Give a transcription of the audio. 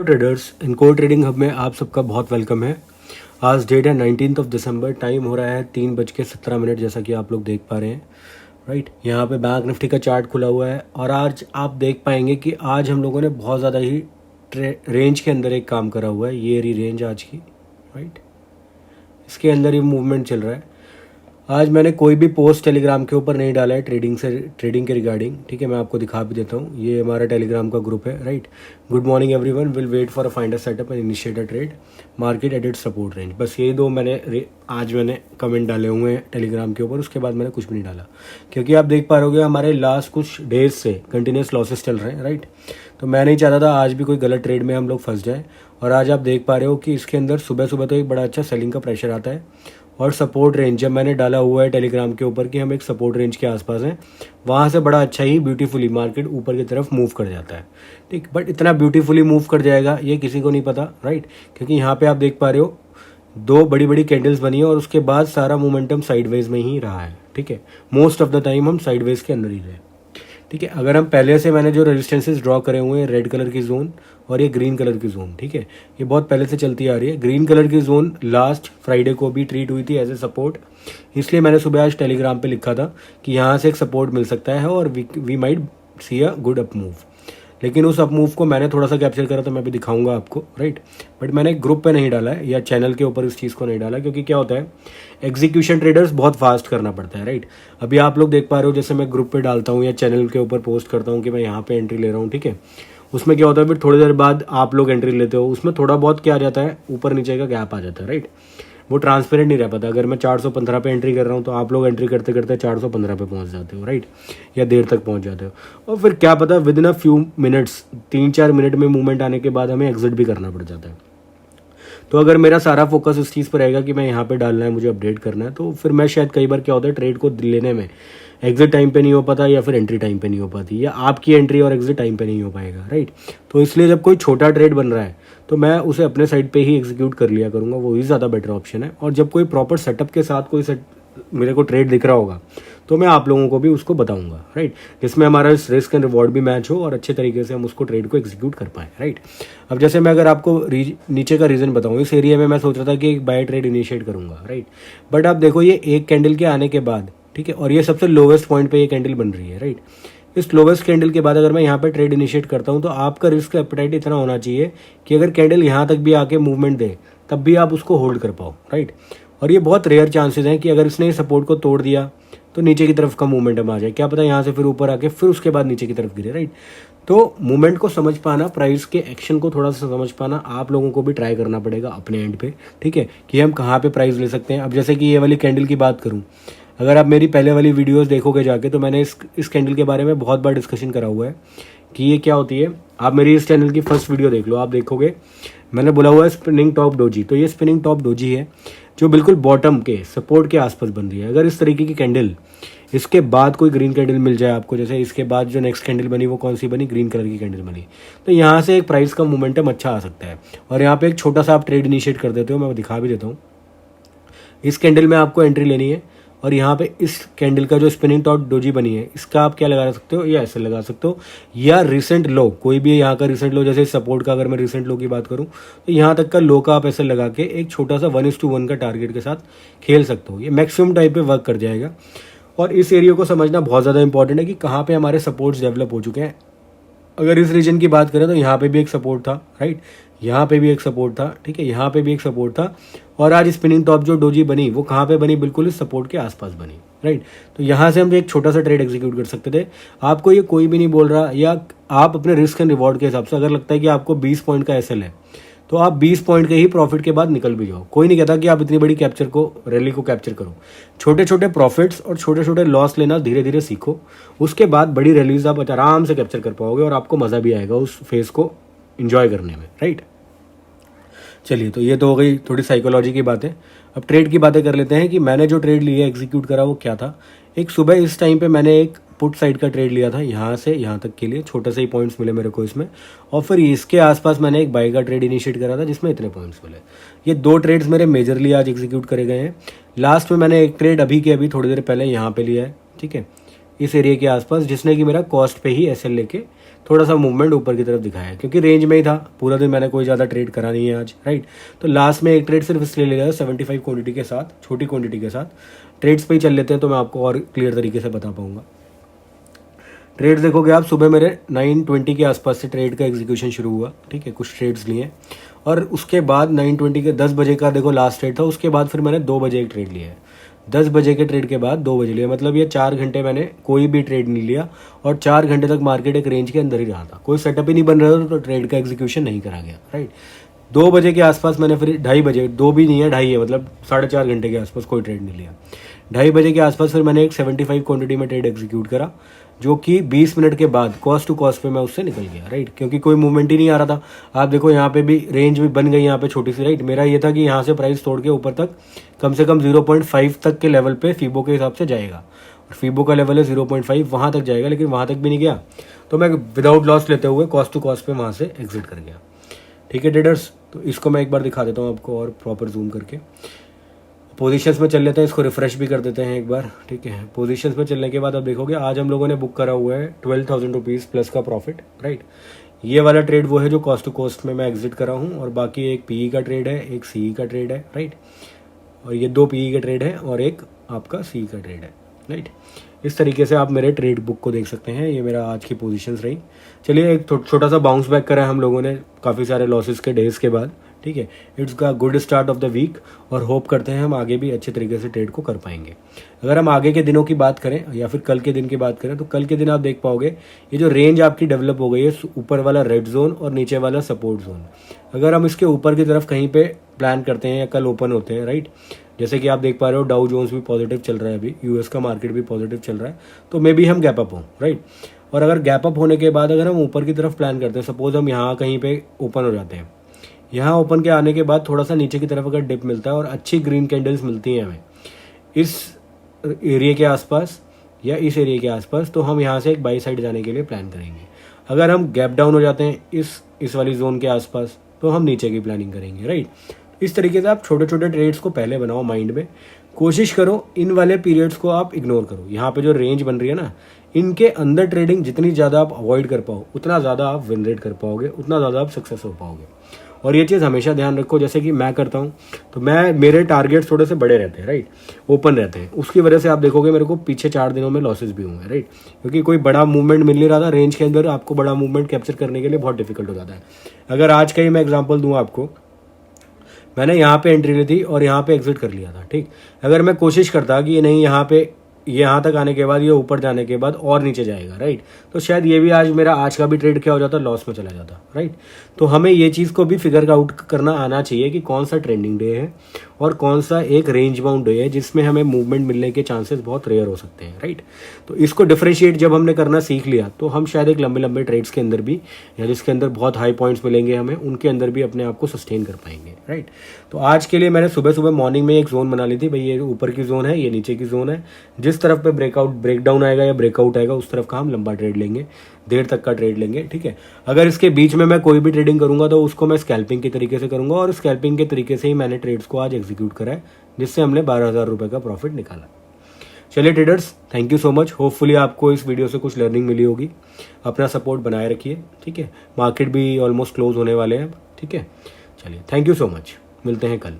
Traders, इनको trading hub में आप सबका बहुत वेलकम है। आज डेट है 19 दिसंबर, टाइम हो रहा है 3:17 जैसा कि आप लोग देख पा रहे हैं। राइट, यहाँ पे बैंक निफ्टी का चार्ट खुला हुआ है और आज आप देख पाएंगे कि आज हम लोगों ने बहुत ज़्यादा ही रेंज के अंदर एक काम करा हुआ है। ये रही रेंज आज की। राइट, इसके अंदर ही मूवमेंट चल रहा है। आज मैंने कोई भी पोस्ट टेलीग्राम के ऊपर नहीं डाला है ट्रेडिंग के रिगार्डिंग। ठीक है, मैं आपको दिखा भी देता हूँ। ये हमारा टेलीग्राम का ग्रुप है। Right, good morning everyone, will wait for a finder setup and initiate a trade, market added support range. बस ये दो आज मैंने कमेंट डाले हुए हैं टेलीग्राम के ऊपर। उसके बाद मैंने कुछ भी नहीं डाला, क्योंकि आप देख पा रहे हो हमारे लास्ट कुछ डेज से कंटिन्यूस लॉसेस चल रहे हैं। राइट, तो मैं नहीं चाहता था आज भी कोई गलत ट्रेड में हम लोग फंस जाए। और आज आप देख पा रहे हो कि इसके अंदर सुबह सुबह तो एक बड़ा अच्छा सेलिंग का प्रेशर आता है और सपोर्ट रेंज जब मैंने डाला हुआ है टेलीग्राम के ऊपर कि हम एक सपोर्ट रेंज के आसपास हैं, वहाँ से बड़ा अच्छा ही ब्यूटीफुली मार्केट ऊपर की तरफ मूव कर जाता है। ठीक, बट इतना ब्यूटीफुली मूव कर जाएगा ये किसी को नहीं पता। राइट, क्योंकि यहाँ पे आप देख पा रहे हो दो बड़ी बड़ी कैंडल्स बनी है और उसके बाद सारा मोमेंटम साइडवेज में ही रहा है। ठीक है, मोस्ट ऑफ द टाइम हम साइडवेज के अंदर ही रहे। ठीक है, अगर हम पहले से मैंने जो रेजिस्टेंसेस ड्रॉ करे हुए हैं, रेड कलर की जोन और ये ग्रीन कलर की जोन, ठीक है, ये बहुत पहले से चलती आ रही है। ग्रीन कलर की जोन लास्ट फ्राइडे को भी ट्रीट हुई थी एज ए सपोर्ट, इसलिए मैंने सुबह आज टेलीग्राम पे लिखा था कि यहाँ से एक सपोर्ट मिल सकता है और we might see a good up move. लेकिन उस अप मूव को मैंने थोड़ा सा कैप्चर करा, तो मैं भी दिखाऊंगा आपको। राइट, बट मैंने ग्रुप पे नहीं डाला है या चैनल के ऊपर इस चीज़ को नहीं डाला, क्योंकि क्या होता है एग्जीक्यूशन ट्रेडर्स बहुत फास्ट करना पड़ता है। राइट, अभी आप लोग देख पा रहे हो जैसे मैं ग्रुप पे डालता हूँ या चैनल के ऊपर पोस्ट करता हूँ कि मैं यहाँ पे एंट्री ले रहा हूँ। ठीक है, उसमें क्या होता है फिर थोड़ी देर बाद आप लोग एंट्री लेते हो, उसमें थोड़ा बहुत क्या आ जाता है, ऊपर नीचे का गैप आ जाता है। राइट, वो ट्रांसपेरेंट नहीं रह पाता। अगर मैं 415 पे एंट्री कर रहा हूँ तो आप लोग एंट्री करते करते 415 पे पहुँच जाते हो। राइट, या देर तक पहुँच जाते हो और फिर क्या पता with in a few minutes 3-4 minute में मूवमेंट आने के बाद हमें एग्जिट भी करना पड़ जाता है। तो अगर मेरा सारा फोकस इस चीज़ पर रहेगा कि मैं यहाँ पे डालना है, मुझे अपडेट करना है, तो फिर मैं शायद कई बार क्या होता है ट्रेड को लेने में एग्जिट टाइम पे नहीं हो पाता या फिर एंट्री टाइम पे नहीं हो पाती, या आपकी एंट्री और एग्जिट टाइम पे नहीं हो पाएगा। राइट, तो इसलिए जब कोई छोटा ट्रेड बन रहा है तो मैं उसे अपने साइड पे ही एग्जीक्यूट कर लिया करूँगा, वो ही ज़्यादा बेटर ऑप्शन है। और जब कोई प्रॉपर सेटअप के साथ कोई मेरे को ट्रेड दिख रहा होगा तो मैं आप लोगों को भी उसको बताऊंगा। राइट, जिसमें हमारा रिस्क एंड रिवॉर्ड भी मैच हो और अच्छे तरीके से हम उसको ट्रेड को एग्जीक्यूट कर पाएँ। राइट, अब जैसे मैं अगर आपको नीचे का रीज़न बताऊँ, इस एरिया में मैं सोच रहा था कि एक बाय ट्रेड इनिशिएट करूँगा। राइट, बट आप देखो ये एक कैंडल के आने के बाद, ठीक है, और ये सबसे लोवेस्ट पॉइंट पे ये कैंडल बन रही है। राइट, इस लोवेस्ट कैंडल के बाद अगर मैं यहाँ पे ट्रेड इनिशिएट करता हूँ तो आपका रिस्क एपेटाइट इतना होना चाहिए कि अगर कैंडल यहाँ तक भी आके मूवमेंट दे तब भी आप उसको होल्ड कर पाओ। राइट, और ये बहुत रेयर चांसेस हैं कि अगर इसने सपोर्ट को तोड़ दिया तो नीचे की तरफ का मूवमेंटम आ जाए, क्या पता यहाँ से फिर ऊपर आके फिर उसके बाद नीचे की तरफ गिरे। राइट, तो मूवमेंट को समझ पाना, प्राइस के एक्शन को थोड़ा सा समझ पाना आप लोगों को भी ट्राई करना पड़ेगा अपने एंड पे। ठीक है, कि हम कहाँ पे प्राइस ले सकते हैं। अब जैसे कि ये वाली कैंडल की बात करूँ, अगर आप मेरी पहले वाली वीडियोस देखोगे जाके तो मैंने इस कैंडल के बारे में बहुत बार डिस्कशन करा हुआ है कि ये क्या होती है। आप मेरी इस चैनल की फर्स्ट वीडियो देख लो, आप देखोगे मैंने बोला हुआ है स्पिनिंग टॉप डोजी। तो ये स्पिनिंग टॉप डोजी है जो बिल्कुल बॉटम के सपोर्ट के आसपास बन रही है। अगर इस तरीके की कैंडल इसके बाद कोई ग्रीन कैंडल मिल जाए आपको, जैसे इसके बाद जो नेक्स्ट कैंडल बनी वो कौन सी बनी, ग्रीन कलर की कैंडल बनी, तो यहाँ से एक प्राइस का मोमेंटम अच्छा आ सकता है और यहाँ पे एक छोटा सा आप ट्रेड इनिशिएट कर देते हो। मैं दिखा भी देता हूँ। इस कैंडल में आपको एंट्री लेनी है और यहाँ पे इस कैंडल का जो स्पिनिंग टॉप डोजी बनी है इसका आप क्या लगा सकते हो, या ऐसे लगा सकते हो, या रिसेंट लो, कोई भी यहाँ का रिसेंट लो, जैसे सपोर्ट का अगर मैं रिसेंट लो की बात करूँ तो यहाँ तक का लो का आप ऐसे लगा के एक छोटा सा 1:1 का टारगेट के साथ खेल सकते हो। ये मैक्सिमम टाइप पे वर्क कर जाएगा। और इस एरिया को समझना बहुत ज़्यादा इंपॉर्टेंट है कि कहाँ पे हमारे सपोर्ट्स डेवलप हो चुके हैं। अगर इस रीजन की बात करें तो यहाँ पे भी एक सपोर्ट था। राइट, यहाँ पे भी एक सपोर्ट था। ठीक है, यहाँ पे भी एक सपोर्ट था और आज स्पिनिंग टॉप जो डोजी बनी वो कहाँ पे बनी, बिल्कुल इस सपोर्ट के आसपास बनी। राइट, तो यहाँ से हम एक छोटा सा ट्रेड एग्जीक्यूट कर सकते थे। आपको ये कोई भी नहीं बोल रहा, या आप अपने रिस्क एंड रिवॉर्ड के हिसाब से अगर लगता है कि आपको 20 पॉइंट का एसएल है तो आप 20 पॉइंट के ही प्रॉफिट के बाद निकल भी जाओ। कोई नहीं कहता कि आप इतनी बड़ी रैली को कैप्चर करो। छोटे छोटे प्रॉफिट्स और छोटे छोटे लॉस लेना धीरे धीरे सीखो, उसके बाद बड़ी रैलीज आप आराम से कैप्चर कर पाओगे और आपको मज़ा भी आएगा उस फेज को एंजॉय करने में। राइट, चलिए, तो ये तो हो गई थोड़ी साइकोलॉजी की बातें। अब ट्रेड की बातें कर लेते हैं कि मैंने जो ट्रेड लिया एग्जीक्यूट करा वो क्या था। एक सुबह इस टाइम पे मैंने एक पुट साइड का ट्रेड लिया था, यहाँ से यहाँ तक के लिए छोटे से ही पॉइंट्स मिले मेरे को इसमें, और फिर इसके आसपास मैंने एक बाई का ट्रेड इनिशिएट करा था जिसमें इतने पॉइंट्स मिले। ये दो ट्रेड्स मेरे मेजरली आज एग्जीक्यूट करे गए हैं। लास्ट में मैंने एक ट्रेड अभी थोड़ी देर पहले यहाँ पे लिया है। ठीक है, इस एरिया के आसपास, जिसने कि मेरा कॉस्ट पे ही एसएल लेके थोड़ा सा मूवमेंट ऊपर की तरफ दिखाया है, क्योंकि रेंज में ही था। पूरा दिन मैंने कोई ज़्यादा ट्रेड करा नहीं है आज, राइट। तो लास्ट में एक ट्रेड सिर्फ इसलिए ले लिया 75 क्वांटिटी के साथ, छोटी क्वांटिटी के साथ। ट्रेड्स पे ही चल लेते हैं तो मैं आपको और क्लियर तरीके से बता पाऊंगा। ट्रेड्स देखोगे आप, सुबह मेरे 9:20 के आसपास से ट्रेड का एग्जीक्यूशन शुरू हुआ, ठीक है। कुछ ट्रेड्स लिए और उसके बाद 9:20 के 10 बजे का देखो लास्ट ट्रेड था। उसके बाद फिर मैंने 2 बजे एक ट्रेड लिया है। 10 बजे के ट्रेड के बाद 2 बजे लिया, मतलब ये 4 घंटे मैंने कोई भी ट्रेड नहीं लिया और 4 घंटे तक मार्केट एक रेंज के अंदर ही रहा था। कोई सेटअप ही नहीं बन रहा था तो ट्रेड का एग्जीक्यूशन नहीं करा गया, राइट। 2 बजे के आसपास मैंने फिर 2:30 बजे, 2 भी नहीं है 2:30 है, मतलब 4.5 घंटे के आसपास कोई ट्रेड नहीं लिया। 2:30 बजे के आसपास फिर मैंने एक 75 क्वांटिटी में ट्रेड एग्जीक्यूट करा, जो कि 20 मिनट के बाद कॉस्ट टू कॉस्ट पे मैं उससे निकल गया, राइट। क्योंकि कोई मूवमेंट ही नहीं आ रहा था। आप देखो यहाँ पे भी रेंज भी बन गई यहाँ पे छोटी सी, राइट। मेरा ये था कि यहाँ से प्राइस तोड़ के ऊपर तक कम से कम 0.5 तक के लेवल पे फीबो के हिसाब से जाएगा। फीबो का लेवल है 0.5, वहाँ तक जाएगा, लेकिन वहाँ तक भी नहीं गया। तो मैं विदाउट लॉस लेते हुए कॉस्ट टू कॉस्ट पे वहाँ से एग्जिट कर गया, ठीक है ट्रेडर्स। तो इसको मैं एक बार दिखा देता हूँ आपको और प्रॉपर जूम करके। पोजीशंस में चल लेते हैं, इसको रिफ्रेश भी कर देते हैं एक बार, ठीक है। पोजीशंस में चलने के बाद आप देखोगे आज हम लोगों ने बुक करा हुआ है 12,000 रुपीज़ प्लस का प्रॉफिट, राइट। ये वाला ट्रेड वो है जो कॉस्ट टू कॉस्ट में मैं एग्जिट करा हूँ, और बाकी एक पीई का ट्रेड है, एक सीई का ट्रेड है, राइट। और ये 2 पीई का ट्रेड है और एक आपका सी का ट्रेड है, राइट। इस तरीके से आप मेरे ट्रेड बुक को देख सकते हैं। ये मेरा आज की पोजीशंस रही। चलिए एक छोटा सा बाउंस बैक करा है हम लोगों ने काफ़ी सारे लॉसेस के डेज के बाद, ठीक है। इट्स का good start of the week, और होप करते हैं हम आगे भी अच्छे तरीके से ट्रेड को कर पाएंगे। अगर हम आगे के दिनों की बात करें या फिर कल के दिन की बात करें, तो कल के दिन आप देख पाओगे ये जो रेंज आपकी डेवलप हो गई है, ऊपर वाला रेड जोन और नीचे वाला सपोर्ट जोन, अगर हम इसके ऊपर की तरफ कहीं पे प्लान करते हैं या कल ओपन होते हैं, राइट। जैसे कि आप देख पा रहे हो डाउ जोन्स भी पॉजिटिव चल रहा है, अभी यूएस का मार्केट भी पॉजिटिव चल रहा है, तो मे बी हम गैप अप हों, राइट। और अगर गैप अप होने के बाद अगर हम ऊपर की तरफ प्लान करते हैं, सपोज हम यहाँ कहीं पे ओपन हो जाते हैं, यहाँ ओपन के आने के बाद थोड़ा सा नीचे की तरफ अगर डिप मिलता है और अच्छी ग्रीन कैंडल्स मिलती हैं हमें इस एरिया के आसपास या इस एरिया के आसपास, तो हम यहाँ से एक बाई साइड जाने के लिए प्लान करेंगे। अगर हम गैप डाउन हो जाते हैं इस वाली जोन के आसपास, तो हम नीचे की प्लानिंग करेंगे, राइट। इस तरीके से आप छोटे छोटे ट्रेड्स को पहले बनाओ माइंड में। कोशिश करो इन वाले पीरियड्स को आप इग्नोर करो। यहाँ पे जो रेंज बन रही है ना, इनके अंदर ट्रेडिंग जितनी ज़्यादा आप अवॉइड कर पाओ, उतना ज़्यादा आप विन रेट कर पाओगे, उतना ज़्यादा आप सक्सेस हो पाओगे। और ये चीज़ हमेशा ध्यान रखो, जैसे कि मैं करता हूँ, तो मेरे टारगेट्स थोड़े से बड़े रहते हैं, राइट, ओपन रहते हैं। उसकी वजह से आप देखोगे मेरे को पीछे 4 दिनों में लॉसेस भी हुए हैं, राइट, क्योंकि कोई बड़ा मूवमेंट मिल नहीं रहा था रेंज के अंदर। आपको बड़ा मूवमेंट कैप्चर करने के लिए बहुत डिफिकल्ट हो जाता है। अगर आज का ही मैं एग्जाम्पल दूँ आपको, मैंने यहाँ पे एंट्री ली थी और यहाँ पे एग्जिट कर लिया था, ठीक। अगर मैं कोशिश करता कि नहीं यहाँ तक आने के बाद ये ऊपर जाने के बाद और नीचे जाएगा, राइट, तो शायद ये भी आज का भी ट्रेड क्या हो जाता, लॉस में चला जाता, राइट। तो हमें ये चीज़ को भी फिगर आउट करना आना चाहिए कि कौन सा ट्रेंडिंग डे है और कौन सा एक रेंज बाउंड डे है जिसमें हमें मूवमेंट मिलने के चांसेस बहुत रेयर हो सकते हैं, राइट। तो इसको डिफरेंशिएट जब हमने करना सीख लिया, तो हम शायद एक लंबे लंबे ट्रेड्स के अंदर भी, या जिसके अंदर बहुत हाई पॉइंट्स मिलेंगे हमें, उनके अंदर भी अपने आप को सस्टेन कर पाएंगे, राइट। तो आज के लिए मैंने सुबह सुबह मॉर्निंग में एक जोन बना ली थी, भाई ये ऊपर की जोन है, ये नीचे की जोन है। जिस तरफ पे ब्रेकडाउन आएगा या ब्रेकआउट आएगा, उस तरफ का हम लंबा ट्रेड लेंगे, देर तक का ट्रेड लेंगे, ठीक है। अगर इसके बीच में मैं कोई भी ट्रेडिंग करूंगा तो उसको मैं स्कैल्पिंग के तरीके से करूंगा, और स्कैल्पिंग के तरीके से ही मैंने ट्रेड्स को आज एग्जीक्यूट करा है, जिससे हमने 12,000 रुपये का प्रॉफिट निकाला। चलिए traders, thank you so much. Hopefully आपको इस वीडियो से कुछ लर्निंग मिली होगी। अपना सपोर्ट बनाए रखिए, ठीक है। मार्केट भी ऑलमोस्ट क्लोज होने वाले हैं अब, ठीक है। चलिए, थैंक यू सो मच, मिलते हैं कल।